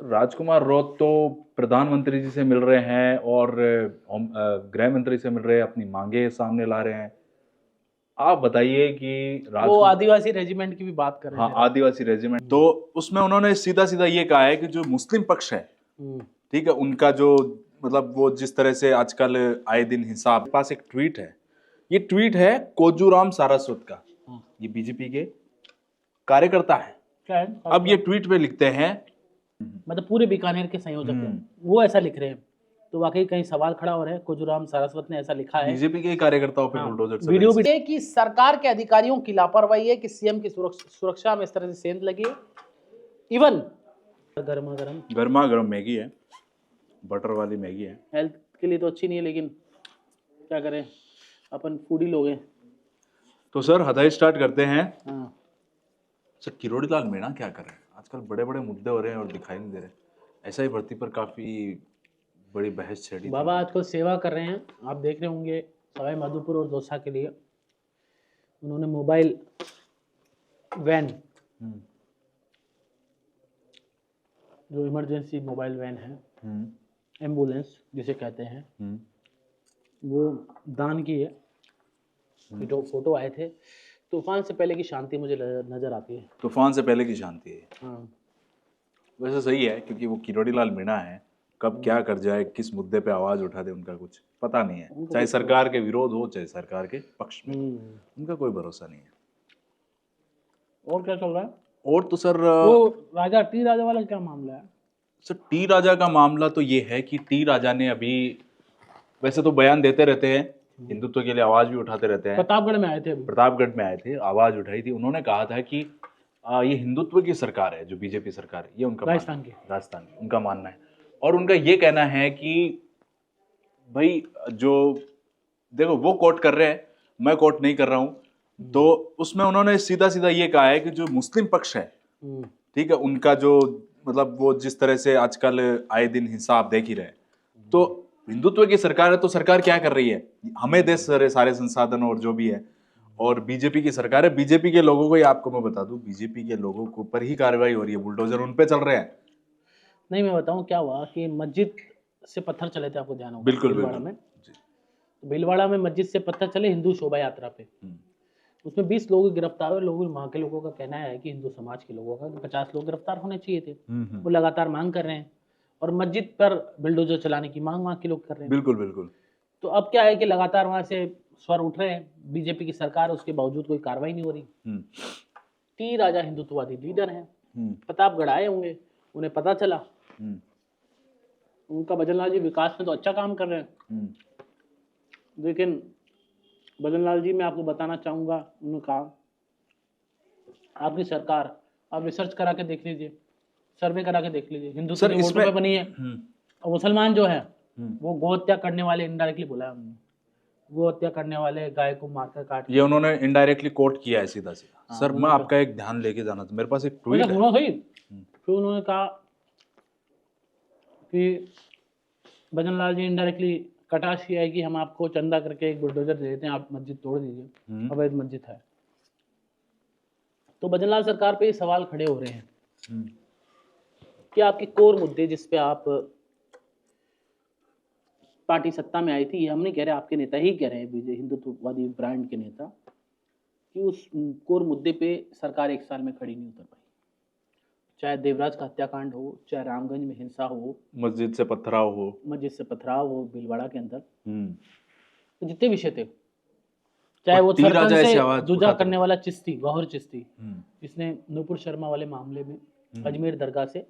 राजकुमार रौत तो प्रधानमंत्री जी से मिल रहे हैं और गृह मंत्री से मिल रहे हैं, अपनी मांगे सामने ला रहे हैं। आप बताइए कि वो आदिवासी रेजिमेंट की भी बात कर रहे हाँ, थे। आदिवासी रेजिमेंट, तो उसमें उन्होंने सीधा सीधा ये कहा है कि जो मुस्लिम पक्ष है, ठीक है, उनका जो मतलब वो जिस तरह से आजकल आए दिन हिंसा, पास एक ट्वीट है, ये ट्वीट है कोजूराम सारस्वत का, ये बीजेपी के कार्यकर्ता है। क्या है? अब ये ट्वीट पे लिखते हैं, मतलब पूरे बीकानेर के संयोजक हैं, वो ऐसा लिख रहे हैं, तो वाकई कहीं सवाल खड़ा हो रहा है। कोजूराम सारस्वत ने ऐसा लिखा है, बीजेपी के कार्यकर्ताओं पे बुलडोजर चल वीडियो रहे भी कि सरकार के अधिकारियों की लापरवाही है कि सीएम की सुरक्षा में इस तरह से सेंध लगी है। इवन गर्मा गर्म मैगी है, बटर वाली मैगी है, हेल्थ के लिए तो अच्छी नहीं है, लेकिन क्या करें, अपन फूडी लोग हैं। तो सर हदाई स्टार्ट करते हैं। हाँ। सर किरोड़ी लाल मीणा क्या कर रहे हैं आजकल? बड़े बड़े मुद्दे हो रहे हैं और दिखाई नहीं दे रहे। ऐसा ही भर्ती पर काफी बड़ी बहस छेड़ी बाबा आजकल सेवा कर रहे हैं, आप देख रहे होंगे सवाई माधोपुर और दौसा के लिए उन्होंने मोबाइल वैन, जो इमरजेंसी मोबाइल वैन है, एम्बुलेंस जिसे कहते हैं, वो दान की है। जो फोटो आए थे, तूफान से पहले की शांति मुझे नजर आती है। तूफान से पहले की शांति है। हाँ। वैसे सही है, क्योंकि वो किरोड़ी लाल मीणा है, कब क्या कर जाए, किस मुद्दे पे आवाज उठा दे, उनका कुछ पता नहीं है। चाहे सरकार के विरोध हो, चाहे सरकार के पक्ष में, उनका कोई भरोसा नहीं है। और क्या चल रहा है? और तो सर वो राजा टी राजा वाला क्या मामला है? सर टी राजा का मामला तो ये है कि टी राजा ने अभी, वैसे तो बयान देते रहते हैं, हिंदुत्व के लिए आवाज भी उठाते रहते हैं। प्रतापगढ़ में आए थे, प्रतापगढ़ में आए थे, आवाज उठाई थी। उन्होंने कहा था कि ये हिंदुत्व की सरकार है, जो बीजेपी सरकार है, ये उनका राजस्थान की उनका मानना है। और उनका ये कहना है कि भाई, जो देखो वो कोट कर रहे हैं, मैं कोट नहीं कर रहा हूं, तो उसमें उन्होंने सीधा सीधा ये कहा है कि जो मुस्लिम पक्ष है, ठीक है, उनका जो मतलब वो जिस तरह से आजकल आए दिन हिंसा आप देख ही रहे, तो हिंदुत्व की सरकार है, तो सरकार क्या कर रही है, हमें दे सारे संसाधन और जो भी है। और बीजेपी की सरकार है, बीजेपी के लोगों को ही आपको मैं बता दूं, बीजेपी के लोगों को पर ही कार्रवाई हो रही है, बुलडोजर उन पे चल रहे हैं। नहीं, मैं बताऊं क्या हुआ कि मस्जिद से पत्थर चले थे, आपको ध्यान होगा। बिल्कुल भीलवाड़ा में, भीलवाड़ा में मस्जिद से पत्थर चले हिंदू शोभा यात्रा पे, उसमें 20 लोग गिरफ्तार हुए। लोग, वहाँ के लोगों का कहना है कि हिंदू समाज के लोगों का 50 लोग गिरफ्तार होने चाहिए थे। वो लगातार मांग कर रहे हैं, और मस्जिद पर बिल्डोजर चलाने की मांग वहाँ के लोग कर रहे हैं। बिल्कुल बिल्कुल। तो अब क्या है कि लगातार वहाँ से स्वर उठ रहे हैं, बीजेपी की सरकार, उसके बावजूद कोई कार्रवाई नहीं हो रही। टी राजा हिंदुत्ववादी लीडर हैं, प्रतापगढ़ आए होंगे, उन्हें पता चला। उनका भजनलाल जी विकास में तो अच्छा काम कर रहे हैं, लेकिन भजनलाल जी, मैं आपको बताना चाहूंगा, उन्होंने कहा आपकी सरकार, आप रिसर्च करा के देख लीजिए, सर्वे करा के देख लीजिए, हिंदुत्व के वोटों पे बनी है। और मुसलमान जो है वो गौ हत्या करने वाले, इनडायरेक्टली बोला है उन्होंने, गौ हत्या करने वाले, गाय को मारकर काट, ये उन्होंने इनडायरेक्टली कोट किया है सीधा सीधा। सर मैं आपका एक ध्यान लेके जाना था, मेरे पास एक ट्वीट है। फिर उन्होंने कहा कि भजनलाल जी इनडायरेक्टली कटाश किया है कि हम आपको चंदा करके एक बुलडोजर दे देते हैं, आप मस्जिद तोड़ दीजिए, अवैध मस्जिद है। तो भजनलाल सरकार पे ये सवाल खड़े हो रहे हैं कि आपके कोर मुद्दे, जिस पे आप पार्टी सत्ता में आई थी, ये हम नहीं कह रहे, आपके नेता ही कह रहे हैं, हिंदुत्ववादी ब्रांड के नेता, कि उस कोर मुद्दे पे सरकार 1 साल में खड़ी नहीं उतर पाई। चाहे देवराज का हत्याकांड हो, चाहे रामगंज में हिंसा हो, मस्जिद से पथराव हो भीलवाड़ा के अंदर, तो जितने विषय थे, चाहे वो सरपंच से जुदा करने वाला चिश्ती, गौहर चिश्ती, जिसने नूपुर शर्मा वाले मामले में अजमेर दरगाह से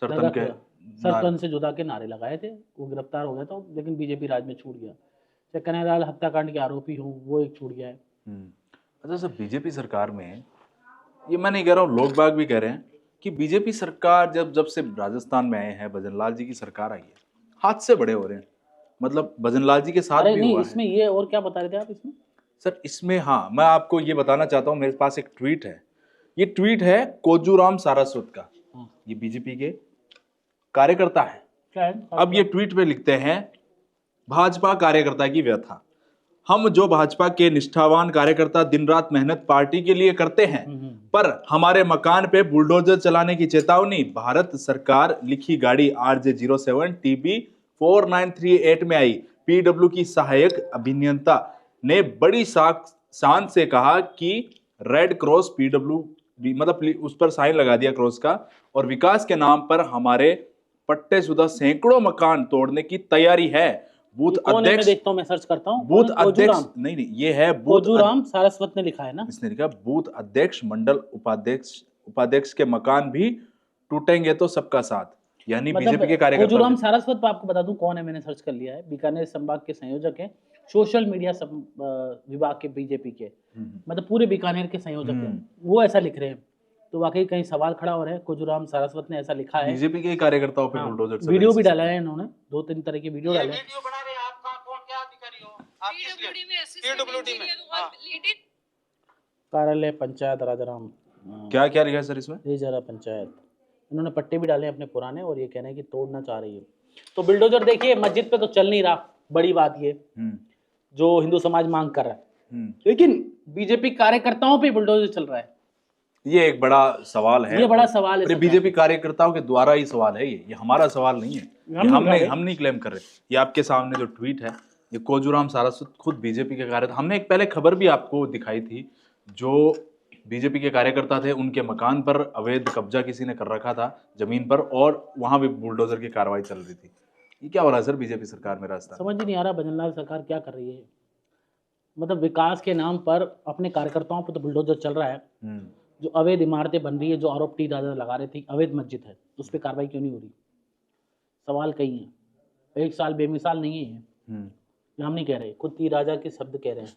सरपंच से जुदा के नारे लगाए थे, वो गिरफ्तार हो गया था, लेकिन बीजेपी राज में छूट गया। चाहे कन्हैयालाल हत्याकांड के आरोपी हो, वो एक छूट गया है। अच्छा सर, बीजेपी सरकार में, ये मैं नहीं कह रहा हूँ, लोग बाग भी कह रहे हैं कि बीजेपी सरकार जब से राजस्थान में आए हैं, भजनलाल जी की सरकार आई है, हादसे बड़े हो रहे हैं। मतलब भजनलाल जी के साथ भी हुआ है। इसमें ये और क्या बता रहे थे आप इसमें? सर इसमें, हाँ, मैं आपको ये बताना चाहता हूँ, मेरे पास एक ट्वीट है, ये ट्वीट है कोजूराम सारस्वत का, ये बीजेपी के कार्यकर्ता है। क्या है? अब ये ट्वीट पे लिखते हैं, भाजपा कार्यकर्ता की व्यथा, हम जो भाजपा के निष्ठावान कार्यकर्ता दिन रात मेहनत पार्टी के लिए करते हैं, पर हमारे मकान पे बुलडोजर चलाने की चेतावनी। भारत सरकार लिखी गाड़ी RJ07 TB 4938 में आई। पीडब्ल्यू की सहायक अभियंता ने बड़ी शान से कहा कि रेड क्रॉस पीडब्ल्यू मतलब उस पर साइन लगा दिया क्रॉस का, और विकास के नाम पर हमारे पट्टेशुदा सैकड़ों मकान तोड़ने की तैयारी है। बूथ ये कौन है? मैं अध्यक्ष, देखता हूँ, मैं सर्च करता हूँ। बूथ कौन? अध्यक्ष नहीं, ये है कोजूराम सारस्वत ने लिखा है ना। इसने लिखा बूथ अध्यक्ष मंडल उपाध्यक्ष के मकान भी टूटेंगे तो सबका साथ, यानी बीजेपी के कार्यकर्ता। कोजूराम सारस्वत पर आपको बता दूं कौन है, मैंने सर्च कर लिया है। बीकानेर संभाग के संयोजक हैं, सोशल मीडिया विभाग के बीजेपी के, मतलब पूरे बीकानेर के संयोजक हैं, वो ऐसा लिख रहे हैं। तो वाकई कहीं सवाल खड़ा हो रहा है। कोजूराम सारस्वत ने ऐसा लिखा है। बीजेपी के कार्यकर्ताओं पे बुलडोजर चल वीडियो भी डाला है इन्होंने, 2-3 तरह के वीडियो डाले। वीडियो बना रहे हैं, आप कहाँ कौन क्या अधिकारी हो? आप किस लिए? पीडब्ल्यूडी में कार्यालय पंचायत राजाराम, क्या क्या लिखा है सर इसमें? ये जरा पंचायत, इन्होंने पट्टे भी डाले अपने पुराने, और ये कहना है कि तोड़ना चाह रही है। तो बुलडोजर देखिए मस्जिद पे तो चल नहीं रहा, बड़ी बात ये जो हिंदू समाज मांग कर रहा है, लेकिन बीजेपी कार्यकर्ताओं पे बुलडोजर चल रहा है। ये एक बड़ा सवाल है। ये बड़ा सवाल है। बीजेपी कार्यकर्ताओं के द्वारा ही सवाल है, ये हमारा सवाल नहीं है। हम नहीं क्लेम कर रहे। ये आपके सामने जो ट्वीट है, ये कोजूराम सारस्वत खुद बीजेपी के कार्यकर्ता। हमने एक पहले खबर भी आपको दिखाई थी, जो बीजेपी के कार्यकर्ता थे, उनके मकान पर अवैध कब्जा किसी ने कर रखा था जमीन पर, और वहां भी बुलडोजर की कार्रवाई चल रही थी। ये क्या हो रहा है सर बीजेपी सरकार में? रास्ता समझ नहीं आ रहा भजनलाल सरकार क्या कर रही है। मतलब विकास के नाम पर अपने कार्यकर्ताओं पर तो बुलडोजर चल रहा है। जो अवैध इमारतें बन रही है, जो आरोप टी राजा लगा रहे थे अवैध मस्जिद है, उस पर कार्रवाई क्यों नहीं हो रही? सवाल कई है। एक साल बेमिसाल नहीं है ये हम नहीं कह रहे, खुद टी राजा के शब्द कह रहे हैं।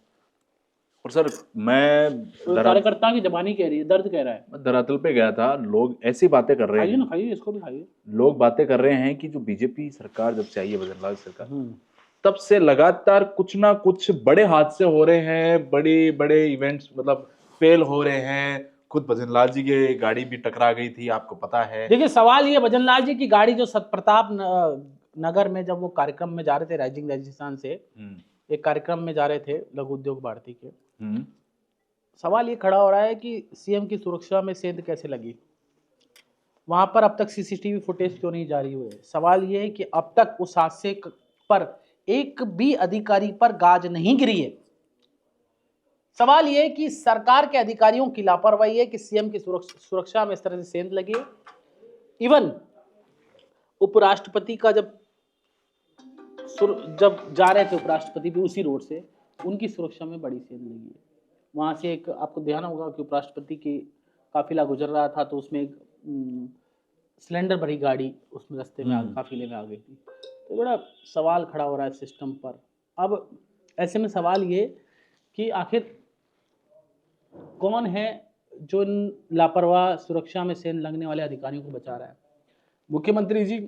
और सर मैं कार्यकर्ता की जबानी कह रही है, दर्द कह रहा है। मैं धरातल पे गया था, लोग ऐसी बातें कर रहे हैं। खाइए ना, खाइए, इसको भी खाइए। लोग बातें कर रहे हैं कि जो बीजेपी सरकार जब से आई है, भजनलाल सरकार, तब से लगातार कुछ ना कुछ बड़े हादसे हो रहे हैं, बड़े बड़े इवेंट्स मतलब फेल हो रहे हैं। खुद भजनलाल जी की गाड़ी भी टकरा गई थी, आपको पता है। देखिए सवाल ये, भजनलाल जी की गाड़ी जो सतप्रताप नगर में जब वो कार्यक्रम में जा रहे थे, राइजिंग राजस्थान से एक कार्यक्रम में जा रहे थे लघु उद्योग भारती के, सवाल ये खड़ा हो रहा है कि सीएम की सुरक्षा में सेंध कैसे लगी? वहां पर अब तक सीसीटीवी फुटेज क्यों नहीं जारी हुए? सवाल ये है कि अब तक उस हादसे पर एक भी अधिकारी पर गाज नहीं गिरी है। सवाल ये है कि सरकार के अधिकारियों की लापरवाही है कि सीएम की सुरक्षा में इस तरह से सेंध लगी है। इवन उपराष्ट्रपति का जब जा रहे थे उपराष्ट्रपति भी उसी रोड से, उनकी सुरक्षा में बड़ी सेंध लगी है। वहां से एक आपको ध्यान होगा कि उपराष्ट्रपति की काफिला गुजर रहा था, तो उसमें एक सिलेंडर भरी गाड़ी उसमें रास्ते में काफिले में आ गई थी। तो बड़ा सवाल खड़ा हो रहा है सिस्टम पर। अब ऐसे में सवाल ये कि आखिर कौन है जो इन लापरवाह सुरक्षा में सेंध लगने वाले अधिकारियों को बचा रहा है? मुख्यमंत्री जी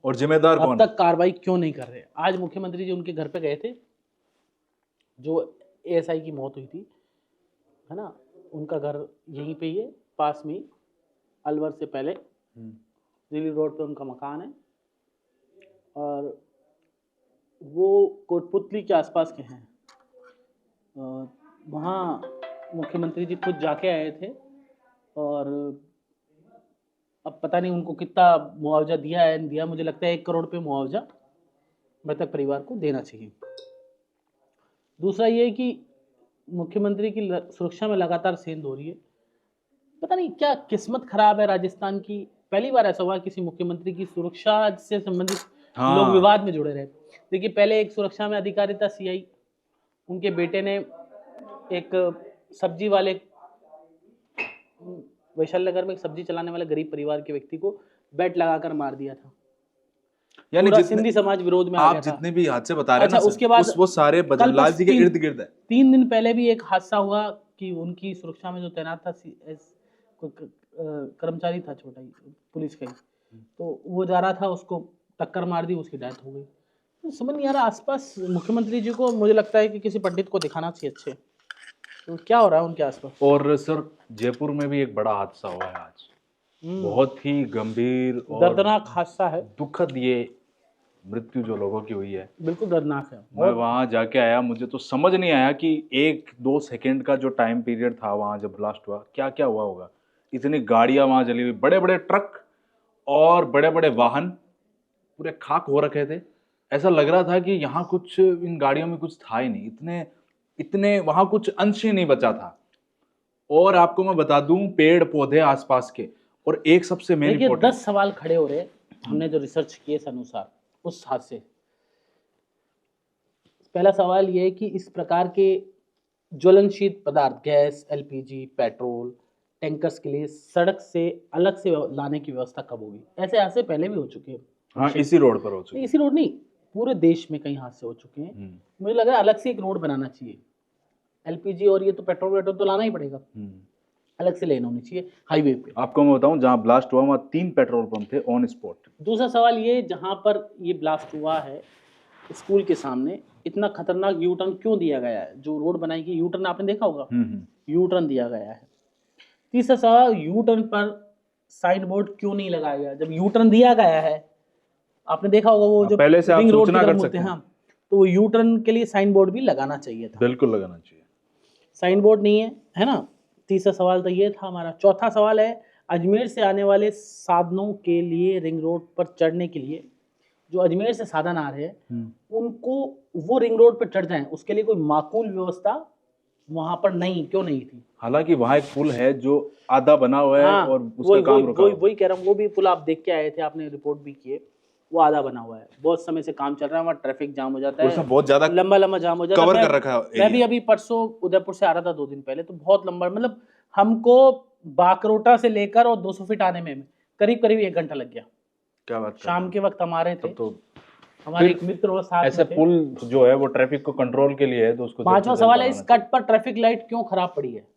और जिम्मेदार अब कौन तक कार्रवाई क्यों नहीं कर रहे? आज मुख्यमंत्री जी उनके घर पे गए थे, जो एएसआई की मौत हुई थी, है ना, उनका घर यहीं पे ही है, पास में ही, अलवर से पहले दिल्ली रोड पे उनका मकान है, और वो कोटपुतली के आसपास के हैं। वहाँ मुख्यमंत्री जी खुद जाके आए थे, और अब पता नहीं उनको कितना मुआवजा दिया है, दिया, मुझे लगता है 1 करोड़ पे मुआवजा मृतक परिवार को देना चाहिए। दूसरा ये कि मुख्यमंत्री की सुरक्षा में लगातार सेंध हो रही है। पता नहीं क्या किस्मत खराब है राजस्थान की, पहली बार ऐसा हुआ किसी मुख्यमंत्री की सुरक्षा से संबंधित लोग विवाद में जुड़े रहे। देखिए पहले एक सुरक्षा में अधिकारी था सीआई, उनके बेटे ने एक सब्जी वाले, वैशाली नगर में एक सब्जी चलाने वाले गरीब परिवार के व्यक्ति को बेट लगाकर मार दिया था। यानी सिंधी समाज विरोध में आ गया था। जितने भी हादसे बता रहे हैं ना, उसके बाद वो सारे भजनलाल जी के इर्द गिर्द है। 3 दिन पहले भी एक हादसा हुआ कि उनकी सुरक्षा में जो तैनात था कर्मचारी था, छोटा ही पुलिस का ही, तो वो जा रहा था, उसको टक्कर मार दी, उसकी डेथ हो गई। तो समझ नहीं आ रहा, आसपास मुख्यमंत्री जी को मुझे लगता है कि किसी पंडित को दिखाना चाहिए अच्छे, तो क्या हो रहा है उनके आसपास। और सर जयपुर में भी एक बड़ा हादसा हुआ है आज, बहुत ही गंभीर और दर्दनाक हादसा है, दुखद ये मृत्यु जो लोगों की हुई है, बिल्कुल दर्दनाक है। मैं वहाँ जाके आया, मुझे तो समझ नहीं आया कि 1-2 सेकंड का जो टाइम पीरियड था वहाँ जब ब्लास्ट हुआ, क्या क्या हुआ होगा। इतनी गाड़ियाँ वहाँ जली हुई, बड़े बड़े ट्रक और बड़े बड़े वाहन पूरे खाक हो रखे थे। ऐसा लग रहा था कि यहाँ कुछ, इन गाड़ियों में कुछ था ही नहीं, इतने इतने वहाँ कुछ अंश ही नहीं बचा था। और आपको मैं बता दूं, पेड़ पौधे आसपास के, और एक सबसे मेन देखिए इंपॉर्टेंट, 10 सवाल खड़े हो रहे हैं हमने जो रिसर्च किए इस अनुसार उस हादसे। पहला सवाल ये है कि इस प्रकार के ज्वलनशील पदार्थ गैस, एलपीजी, पेट्रोल टैंकर्स के लिए सड़क से अलग से लाने की व्यवस्था कब होगी? ऐसे हादसे पहले भी हो चुके हैं। हाँ इसी रोड पर हो चुकी इसी रोड नहीं, पूरे देश में कई हादसे हो चुके हैं। मुझे लग रहा है अलग से एक रोड बनाना चाहिए। एलपीजी और ये तो पेट्रोल तो लाना ही पड़ेगा, अलग से लेन होनी चाहिए हाईवे पे। आपको मैं बताऊं, जहां ब्लास्ट हुआ वहां 3 पेट्रोल पंप थे ऑन स्पॉट। दूसरा सवाल ये, जहां पर ये ब्लास्ट हुआ है स्कूल के सामने, इतना खतरनाक यू टर्न क्यों दिया गया है? जो रोड बनाई गई यू टर्न आपने देखा होगा, यू टर्न दिया गया है। तीसरा सवाल, यू टर्न पर साइन बोर्ड क्यों नहीं लगाया गया? जब यू टर्न दिया गया है, आपने देखा होगा वो जो पहले से आप रिंग रोड की सूचना तरफ कर होते सकते हैं, हैं। हाँ, तो वो यू टर्न के लिए साइन बोर्ड भी लगाना चाहिए था। बिल्कुल लगाना चाहिए। साइन बोर्ड नहीं है ना। तीसरा सवाल तो ये था हमारा। चौथा सवाल है, अजमेर से आने वाले साधनों के लिए रिंग रोड पर चढ़ने के लिए, जो अजमेर से साधन आ रहे हैं उनको वो रिंग रोड पर चढ़ जाएं, उसके लिए कोई माकूल व्यवस्था वहां पर नहीं, क्यों नहीं थी? हालांकि वहां एक पुल है जो आधा बना हुआ है, हाँ, और उसका काम रुका हुआ है। वही कह रहा हूँ, वो भी पुल आप देख के आए थे, आपने रिपोर्ट भी की है, वो आधा बना हुआ है, बहुत समय से काम चल रहा है, वहाँ ट्रैफिक जाम हो जाता है, उसमें बहुत ज्यादा लंबा लंबा जाम हो जाता है। कवर कर रखा है मैं एरिया। भी अभी परसों उदयपुर से आ रहा था 2 दिन पहले, तो बहुत लंबा, मतलब हमको बाकरोटा से लेकर और 200 फीट आने में करीब करीब 1 घंटा लग गया। क्या बात कर रहे शाम हैं? के वक्त हम आ रहे थे, तब तो हमारे फिर एक मित्र और साथ ऐसे में थे। पुल जो है वो ट्रैफिक को कंट्रोल के लिए है, तो उसको पांचवा जल्द से सवाल जल्द है, इस बनाना कट पर ट्रैफिक लाइट क्यों खराब पड़ी है?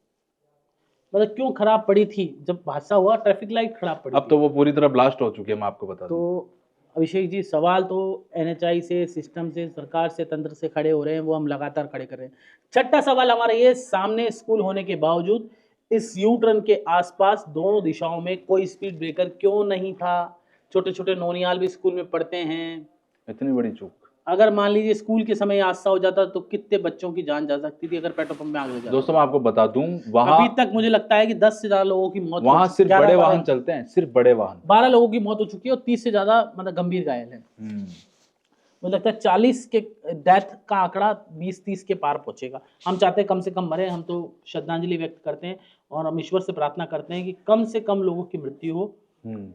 मतलब क्यों खराब पड़ी थी? जब हादसा हुआ ट्रैफिक लाइट खराब पड़ी चाहिए। अब तो वो पूरी तरह ब्लास्ट हो चुकी है, मैं आपको बता दूं। तो अभिषेक जी, सवाल तो एनएचआई से, सिस्टम से, सरकार से, तंत्र से खड़े हो रहे हैं, वो हम लगातार खड़े कर रहे हैं। छठा सवाल हमारा ये, सामने स्कूल होने के बावजूद इस यू टर्न के आसपास दोनों दिशाओं में कोई स्पीड ब्रेकर क्यों नहीं था? छोटे छोटे नौनियाल भी स्कूल में पढ़ते हैं। इतनी बड़ी चूक। अगर मान लीजिए स्कूल के समय हादसा हो जाता तो कितने बच्चों की जान जा सकती थी अगर पेट्रोल पंप में आग लग जाती। दोस्तों मैं आपको बता दूं, वहां अभी तक मुझे लगता है कि 10 से ज्यादा लोगों की मौत वहां सिर्फ बड़े वाहन चलते हैं, सिर्फ बड़े वाहन। 12 लोगों की मौत हो चुकी है और 30 से ज्यादा मतलब गंभीर घायल है। मुझे लगता है 40 के डेथ का आंकड़ा 20-30 के पार पहुंचेगा। हम चाहते हैं कम से कम मरे, हम तो श्रद्धांजलि व्यक्त करते हैं और हम ईश्वर से प्रार्थना करते हैं कि कम से कम लोगों की मृत्यु हो।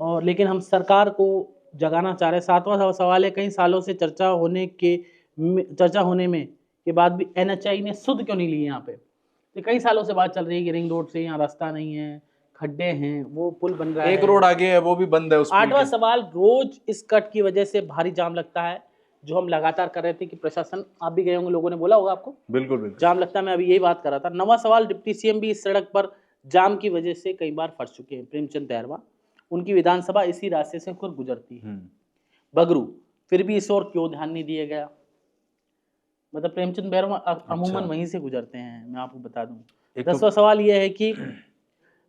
और लेकिन हम सरकार को जगाना चाह रहे हैं। 7वां सवाल है, कई सालों से चर्चा होने में के बाद भी एनएचआई ने सुध क्यों नहीं ली यहाँ पे? तो कई सालों से बात चल रही है कि रिंग रोड से यहाँ रास्ता नहीं है, खड्डे हैं, वो पुल बन रहा है, एक रोड आगे है वो भी बंद है। उस पुल 8वां के। सवाल, रोज इस कट की वजह से भारी जाम लगता है, जो हम लगातार कर रहे थे कि प्रशासन, आप भी गए होंगे, लोगों ने बोला होगा आपको, बिल्कुल बिल्कुल जाम लगता है। मैं अभी यही बात कर रहा था। 9वां सवाल, डिप्टी सीएम भी इस सड़क पर जाम की वजह से कई बार फंस चुके हैं। प्रेमचंद तैरवा, उनकी विधानसभा इसी रास्ते से होकर गुजरती है। बगरू, फिर भी इस ओर क्यों ध्यान नहीं दिया गया? मतलब प्रेमचंद बैरवा अमूमन वहीं से गुजरते हैं, मैं आपको बता दूं। 10वां सवाल यह है कि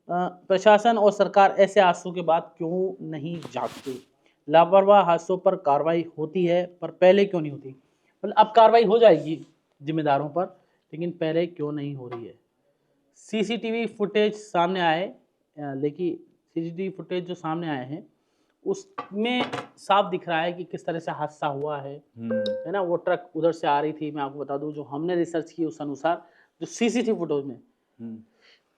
प्रशासन और सरकार ऐसे हादसों के बाद क्यों नहीं जागते? लापरवाह हादसों पर कार्रवाई होती है पर पहले क्यों नहीं होती? मतलब अब कार्रवाई हो जाएगी जिम्मेदारों पर, लेकिन पहले क्यों नहीं हो रही है? सीसीटीवी फुटेज सामने आए, लेकिन सीसीटीवी फुटेज जो सामने आए हैं उसमें साफ दिख रहा है कि किस तरह से हादसा हुआ है ना। वो ट्रक उधर से आ रही थी, मैं आपको बता दूं, जो हमने रिसर्च की उस अनुसार, जो सीसीटीवी फुटेज में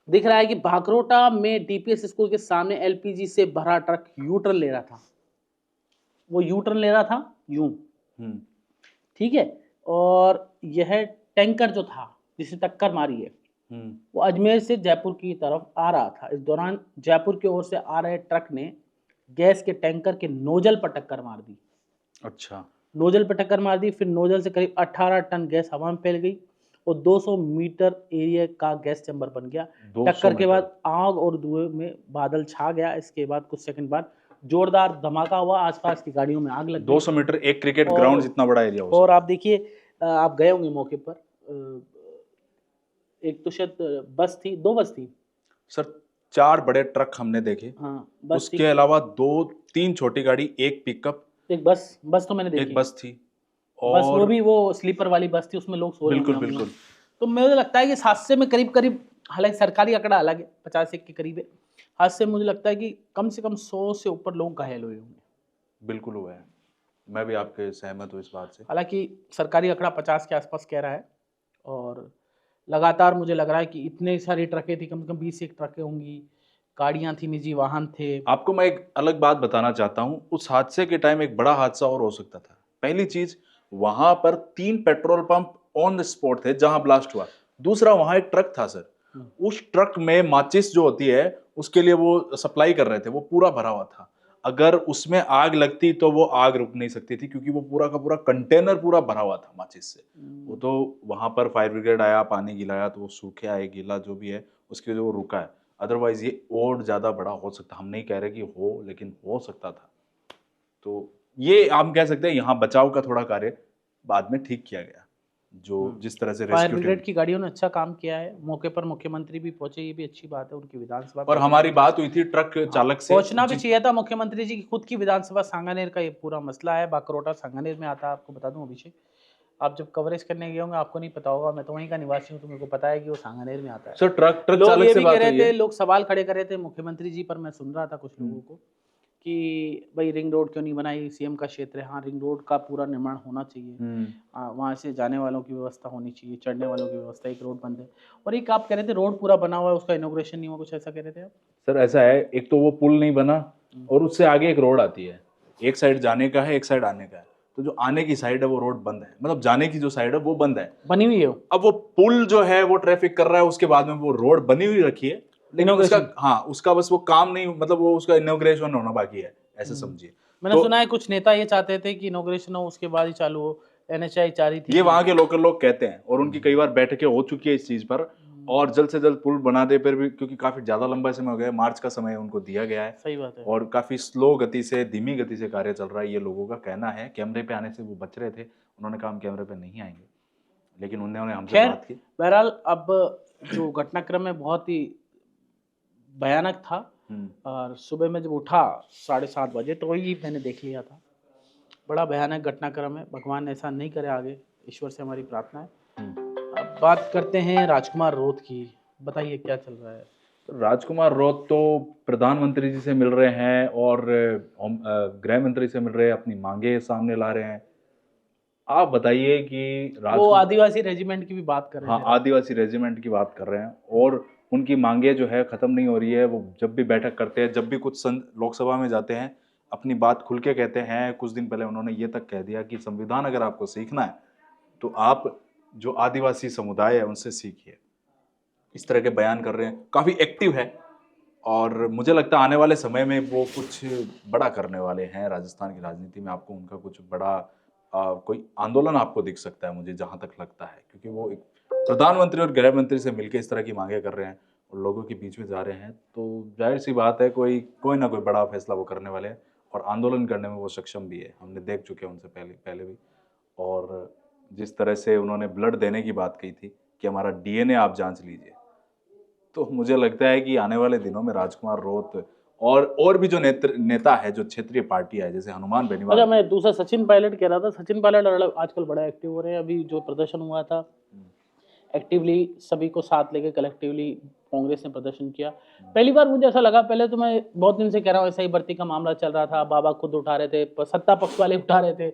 दिख रहा है कि भाकरोटा में डीपीएस स्कूल के सामने एलपीजी से भरा ट्रक यू टर्न ले रहा था। वो यू टर्न ले रहा था यूं, ठीक है, और यह टैंकर जो था जिसे टक्कर मारी है वो अजमेर से जयपुर की तरफ आ रहा था। इस दौरान जयपुर की ओर से आ रहे ट्रक ने गैस के टैंकर के नोजल पर टक्कर मार दी। अच्छा, नोजल पर टक्कर मार दी, फिर नोजल से करीब 18 टन गैस हवा में फैल गई और 200 मीटर एरिया का गैस चैम्बर बन गया। टक्कर के बाद आग और धुएं में बादल छा गया। इसके बाद कुछ सेकंड बाद जोरदार धमाका हुआ, आसपास की गाड़ियों में आग लग गई। 200 मीटर एक क्रिकेट ग्राउंड जितना बड़ा एरिया हो। और आप देखिए, आप गए होंगे मौके पर, एक तो शायद बस थी, 2 बस थी सर, 4 बड़े ट्रक हमने देखे। हाँ, बस उसके अलावा 2-3 छोटी गाड़ी, एक पिकअप, एक बस तो मैंने देखी। एक बस थी बस वो और भी वो स्लीपर वाली बस थी, उसमें लोग सो रहे बिल्कुल होंगे। बिल्कुल तो मुझे लगता है कि इस हादसे में करीब करीब, हालांकि सरकारी आंकड़ा अलग है, 50 के करीब है, हादसे में मुझे लगता है कि कम से कम 100 से ऊपर लोग घायल हुए होंगे। बिल्कुल हुआ है, मैं भी आपके सहमत हूँ इस बात से। हालांकि सरकारी आंकड़ा 50 के आसपास कह रहा है, और लगातार मुझे लग रहा है कि इतने सारी ट्रकें थी, कम से कम 20 एक ट्रकें होंगी, गाड़ियां थी, निजी वाहन थे। आपको मैं एक अलग बात बताना चाहता हूँ, उस हादसे के टाइम एक बड़ा हादसा और हो सकता था। पहली चीज, वहां पर 3 petrol pump on the spot थे जहां ब्लास्ट हुआ। दूसरा, वहां एक ट्रक था सर, उस ट्रक में माचिस जो होती है उसके लिए वो सप्लाई कर रहे थे, वो पूरा भरा हुआ था। अगर उसमें आग लगती तो वो आग रुक नहीं सकती थी, क्योंकि वो पूरा का पूरा कंटेनर पूरा भरा हुआ था माचिस से। वो तो वहां पर फायर ब्रिगेड आया, पानी गिलाया, तो वो सूखे आए, गीला जो भी है उसके जो वो रुका है। अदरवाइज ये और ज्यादा बड़ा हो सकता, हम नहीं कह रहे कि हो, लेकिन हो सकता था। तो ये हम कह सकते हैं यहाँ बचाव का थोड़ा कार्य बाद में ठीक किया गया, जो जिस तरह से फायर रेस्क्यू टीम। ब्रिगेड की गाड़ियों ने अच्छा काम किया है, मौके पर मुख्यमंत्री भी पहुंचे, ये भी अच्छी बात है, उनकी विधानसभा और पहुंचना हमारी भी- बात हुई थी ट्रक चालक से, पहुंचना भी चाहिए था मुख्यमंत्री जी की खुद की विधानसभा। सांगानेर का ये पूरा मसला है, बाकरोटा सांगानेर में आता है, आपको बता दूं अभिषेक, आप जब कवरेज करने गए होंगे आपको नहीं पता होगा, मैं तो वहीं का निवासी हूँ तो मेरे को पता है कि वो सांगानेर में आता है। सर ट्रक लोग चालक ये से भी कह बात रहे हुई थे, है। लोग सवाल खड़े कर रहे थे मुख्यमंत्री जी पर, मैं सुन रहा था कुछ लोगों को कि भाई रिंग रोड क्यों नहीं बनाई, सीएम का क्षेत्र है। हाँ, रिंग रोड का पूरा निर्माण होना चाहिए, वहाँ से जाने वालों की व्यवस्था होनी चाहिए, चढ़ने वालों की व्यवस्था, एक रोड बंद है। और एक आप कह रहे थे रोड पूरा बना हुआ है, उसका इनोग्रेशन नहीं हुआ, कुछ ऐसा कह रहे थे आप? सर ऐसा है, एक तो वो पुल नहीं बना, और उससे आगे एक रोड आती है, एक साइड जाने का है, एक साइड आने का है। तो जो आने की साइड है वो रोड बंद है, मतलब जाने की जो साइड है वो बंद है। बनी हुई है वो? अब वो पुल जो है वो ट्रैफिक कर रहा है, उसके बाद में वो रोड बनी हुई रखी है, लेकिन उसका, Inauguration। हाँ उसका बस वो काम नहीं, मतलब वो उसका इनॉग्रेशन होना बाकी है, ऐसे समझिए। मैंने तो सुना है कुछ नेता ये चाहते थे कि इनोग्रेशन हो उसके बाद ही चालू हो, एनएचआई चाह रही थी ये कि- वहां के लोकल लोग कहते हैं, और उनकी कई बार बैठकें हो चुकी है इस चीज पर, और जल्द से जल्द पुल बना दे पर भी, क्योंकि काफी ज्यादा लंबा समय हो गया है, मार्च का समय उनको दिया गया है, सही बात है। और काफी स्लो गति से, धीमी गति से कार्य चल रहा है, ये लोगों का कहना है। कैमरे पे आने से वो बच रहे थे, उन्होंने कहा हम कैमरे पे नहीं आएंगे, लेकिन उन्होंने हमसे खैर बात की। बहरहाल अब जो घटनाक्रम है बहुत ही भयानक था, और सुबह में जब उठा 7:30 बजे तो वही मैंने देख लिया था। बड़ा भयानक घटनाक्रम है, भगवान ऐसा नहीं करे आगे, ईश्वर से हमारी प्रार्थना है। अब बात करते हैं राजकुमार रोत की, बताइए क्या चल रहा है? राजकुमार रोत तो प्रधानमंत्री जी से मिल रहे हैं, और गृह मंत्री से मिल रहे हैं, अपनी मांगे सामने ला रहे हैं। आप बताइए कि वो आदिवासी रेजिमेंट की भी बात कर रहे हाँ, थे। आदिवासी रेजिमेंट की बात कर रहे हैं, और उनकी मांगे जो है खत्म नहीं हो रही है। वो जब भी बैठक करते हैं, जब भी कुछ लोकसभा में जाते हैं, अपनी बात खुल के कहते हैं। कुछ दिन पहले उन्होंने ये तक कह दिया कि संविधान अगर आपको सीखना है तो आप जो आदिवासी समुदाय है उनसे सीखिए। इस तरह के बयान कर रहे हैं, काफी एक्टिव है, और मुझे लगता है आने वाले समय में वो कुछ बड़ा करने वाले हैं राजस्थान की राजनीति में। आपको उनका कुछ बड़ा कोई आंदोलन आपको दिख सकता है, मुझे जहां तक लगता है, क्योंकि वो एक प्रधानमंत्री और गृह मंत्री से मिलकर इस तरह की मांगे कर रहे हैं और लोगों के बीच में जा रहे हैं, तो जाहिर सी बात है कोई ना कोई बड़ा फैसला वो करने वाले हैं, और आंदोलन करने में वो सक्षम भी है। हमने देख चुके हैं उनसे पहले भी। और जिस तरह से उन्होंने ब्लड देने की बात कही थी कि हमारा डीएनए आप जांच लीजिए, तो मुझे लगता है कि आने वाले दिनों में राजकुमार रोत और भी जो नेता है, जो क्षेत्रीय पार्टियां है, जैसे हनुमान बेनीवाल। अच्छा, मैं दूसरा सचिन पायलट कह रहा था, सचिन पायलट आजकल बड़ा एक्टिव हो रहे हैं। अभी जो प्रदर्शन हुआ था, एक्टिवली सभी को साथ लेके कलेक्टिवली कांग्रेस ने प्रदर्शन किया। पहली बार मुझे ऐसा लगा, पहले तो मैं बहुत दिन से कह रहा हूँ ऐसा ही भर्ती का मामला चल रहा था, बाबा खुद उठा रहे थे, सत्ता पक्ष वाले उठा रहे थे,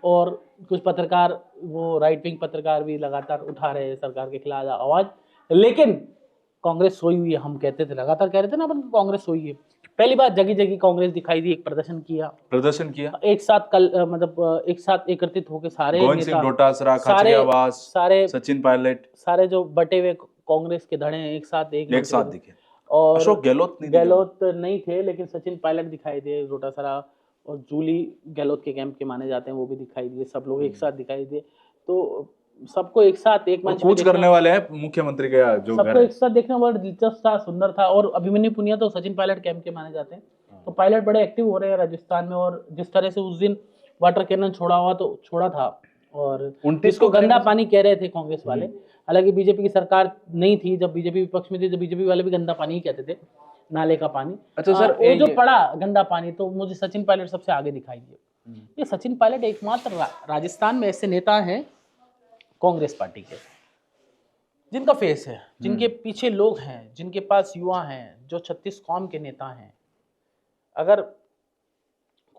और कुछ पत्रकार, वो राइट विंग पत्रकार भी लगातार उठा रहे हैं सरकार के खिलाफ आवाज, लेकिन कांग्रेस सोई हुई है। हम कहते थे, लगातार कह रहे थे ना अपन, कांग्रेस सोई है। पहली बार जगह जगह कांग्रेस दिखाई दी, एक प्रदर्शन किया एक साथ, कल मतलब एक साथ एकत्रित होकर सारे गोविंद सिंह डोटासरा, खाचरियावास, सारे सचिन पायलट, सारे जो बटे हुए कांग्रेस के धड़े हैं, एक साथ दिखे। और अशोक गहलोत नहीं थे, लेकिन सचिन पायलट दिखाई दिए, डोटासरा और जूली गहलोत के कैंप के माने जाते हैं, वो भी दिखाई दिए। सब लोग एक साथ दिखाई दिए, तो सबको एक साथ एक मंच कूच करने वाले हैं मुख्यमंत्री का जो घर सबको है। एक साथ देखना बड़ा दिलचस्प था, सुंदर था। और अभिमन्यु पुनिया तो सचिन पायलट कैंप के माने जाते हैं, तो पायलट बड़े एक्टिव हो रहे हैं राजस्थान में। और जिस तरह से उस दिन वाटर कैनन छोड़ा था, और इसको गंदा पानी कह रहे थे कांग्रेस वाले, हालांकि बीजेपी की सरकार नहीं थी, जब बीजेपी विपक्ष में थी तो बीजेपी वाले भी गंदा पानी ही कहते थे, नाले का पानी। अच्छा सर, वो जो पड़ा गंदा पानी, तो मुझे सचिन पायलट सबसे आगे दिखाई दिए। ये सचिन पायलट एकमात्र राजस्थान में ऐसे नेता हैं कांग्रेस पार्टी के जिनका फेस है, जिनके पीछे लोग हैं, जिनके पास युवा हैं, जो 36 कौम के नेता हैं। अगर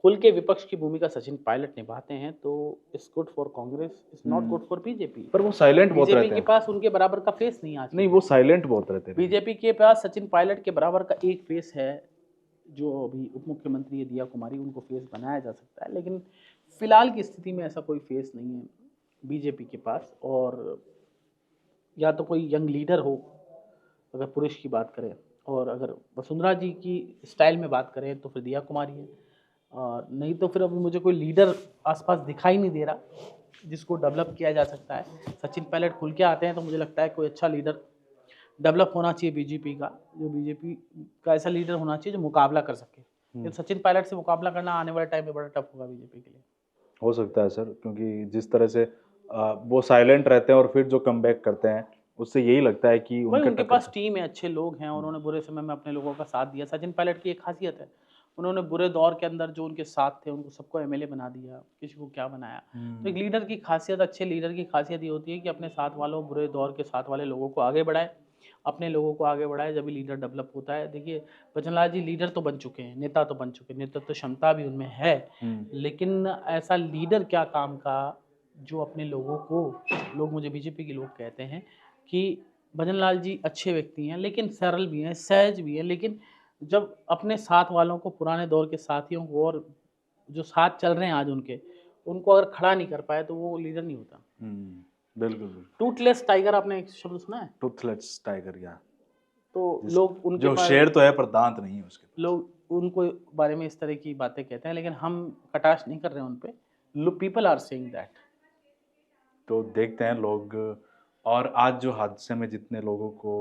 खुल के विपक्ष की भूमिका सचिन पायलट निभाते हैं तो it's good for Congress, it's not good for BJP. पर वो साइलेंट बहुत बीजेपी रहते के हैं। पास उनके बराबर का फेस नहीं आज। नहीं, वो साइलेंट बहुत रहते हैं। बीजेपी के पास सचिन पायलट के बराबर का एक फेस है, जो अभी उप मुख्यमंत्री है दिया कुमारी, उनको फेस बनाया जा सकता है, लेकिन फिलहाल की स्थिति में ऐसा कोई फेस नहीं है बीजेपी के पास। और या तो कोई यंग लीडर हो, अगर पुरुष की बात करें, और अगर वसुंधरा जी की स्टाइल में बात करें तो फिर दिया कुमारी है, और नहीं तो फिर अभी मुझे कोई लीडर आसपास दिखाई नहीं दे रहा जिसको डेवलप किया जा सकता है। सचिन पायलट खुल के आते हैं तो मुझे लगता है कोई अच्छा लीडर डेवलप होना चाहिए बीजेपी का, जो बीजेपी का ऐसा लीडर होना चाहिए जो मुकाबला कर सके। लेकिन सचिन पायलट से मुकाबला करना आने वाले टाइम में बड़ा टफ होगा बीजेपी के लिए। हो सकता है सर, क्योंकि जिस तरह से वो साइलेंट रहते हैं और फिर जो कमबैक करते हैं, उससे यही लगता है कि भाई उनके टक्कर पास टीम है, अच्छे लोग हैं, उन्होंने बुरे समय में अपने लोगों का साथ दिया। सचिन पायलट की एक खासियत है, उन्होंने बुरे दौर के अंदर जो उनके साथ थे उनको सबको एमएलए बना दिया, किसी को क्या बनाया। तो एक लीडर की खासियत, अच्छे लीडर की खासियत ये होती है कि अपने साथ वालों, बुरे दौर के साथ वाले लोगों को आगे बढ़ाए, अपने लोगों को आगे बढ़ाए, जब भी लीडर डेवलप होता है। देखिए बचनलाल जी लीडर तो बन चुके हैं, नेता तो बन चुके हैं, नेतृत्व क्षमता भी उनमें है, लेकिन ऐसा लीडर क्या काम का जो अपने लोगों को, लोग मुझे बीजेपी के लोग कहते हैं कि भजनलाल जी अच्छे व्यक्ति हैं, लेकिन सरल भी हैं, सहज भी हैं, लेकिन जब अपने साथ वालों को, पुराने दौर के साथियों को, और जो साथ चल रहे हैं आज उनको अगर खड़ा नहीं कर पाए तो वो लीडर नहीं होता। बिल्कुल बिल्कुल। टूथलेस टाइगर आपने एक शब्द सुना है? टूथलेस टाइगर, या तो लोग उनके जो शेर तो है पर दांत नहीं है उसके। लोग उनको बारे में इस तरह की बातें कहते हैं, लेकिन हम कटाक्ष नहीं कर रहे हैं उन पे। People are saying that. तो देखते हैं लोग। और आज जो हादसे में जितने लोगों को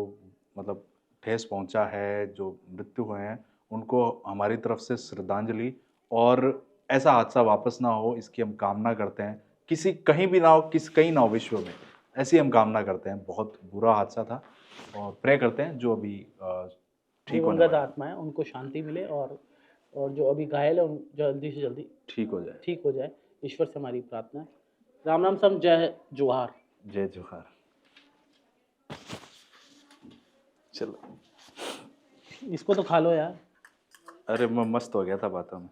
मतलब ठेस पहुंचा है, जो मृत्यु हुए हैं, उनको हमारी तरफ से श्रद्धांजलि, और ऐसा हादसा वापस ना हो इसकी हम कामना करते हैं। किसी कहीं भी ना हो, कहीं ना हो विश्व में, ऐसी हम कामना करते हैं। बहुत बुरा हादसा था और प्रे करते हैं जो अभी ठीक होने दिवंगत वाले आत्मा है उनको शांति मिले, और जो अभी घायल है उन जल्दी से जल्दी ठीक हो जाए। ठीक हो जाए। ईश्वर से हमारी प्रार्थना है। राम राम सम, जय जोहार। जय जोहार। चलो इसको तो खा लो यार। अरे मैं मस्त हो गया था बातों में।